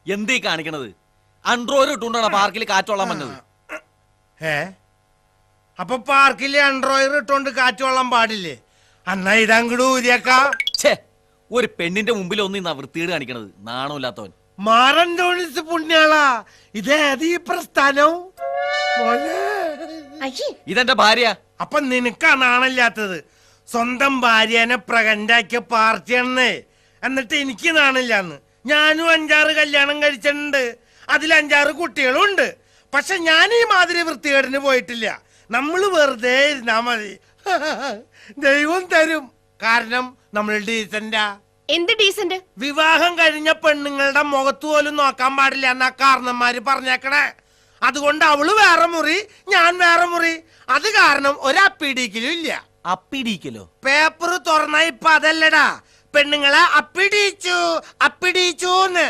എന്തീ കാണിക്കണത്? അൺട്രോയിൽ ഇട്ടുകൊണ്ടാണ് പാർക്കിൽ കാറ്റോളാൻ വന്നത്. അപ്പൊ പാർക്കില് അൺട്രോയിൽ ഇട്ടോണ്ട് കാറ്റ് കൊള്ളാൻ പാടില്ലേ? അന്നാ ഇതങ്ങട് ഊരിയേക്കാ. ഒരു പെണ്ണിന്റെ മുമ്പിൽ ഒന്നും വൃത്തികേട് കാണിക്കണത്, നാണമില്ലാത്തവൻ. മാറന്തോണിസ് പുണ്യാളാ, ഇതേത് ഈ പ്രസ്ഥാനം? ഇതെന്റെ ഭാര്യ. അപ്പൊ നിനക്കാ നാണില്ലാത്തത്? സ്വന്തം ഭാര്യനെ പ്രകണ്ടാക്കിയ പാർട്ടിയാണെന്ന്. എന്നിട്ട് എനിക്ക് നാണില്ലാന്ന്. ഞാനും 5-6 കല്യാണം കഴിച്ചിട്ടുണ്ട്, അതിൽ 5-6 കുട്ടികളും ഉണ്ട്. പക്ഷെ ഞാൻ ഈ മാതിരി വൃത്തികേടിന് പോയിട്ടില്ല. നമ്മള് വെറുതെ ഇരുന്നാ മതി, ദൈവം തരും. കാരണം നമ്മൾ ഡീസന്റാ. എന്ത് ഡീസന്റ്? വിവാഹം കഴിഞ്ഞ പെണ്ണുങ്ങളുടെ മുഖത്ത് പോലും നോക്കാൻ പാടില്ല എന്നാ കാരണന്മാര് പറഞ്ഞേക്കണേ. അതുകൊണ്ട് അവള് വേറെ മുറി, ഞാൻ വേറെ മുറി. അത് കാരണം ഒരപ്പിടിക്കലും ഇല്ല. അപ്പിടിക്കലോ? പേപ്പർ തുറന്ന ഇപ്പൊ അതല്ലടാ, പെണ്ണുങ്ങളെ അപ്പിടിച്ചു അപ്പിടിച്ചൂന്ന്.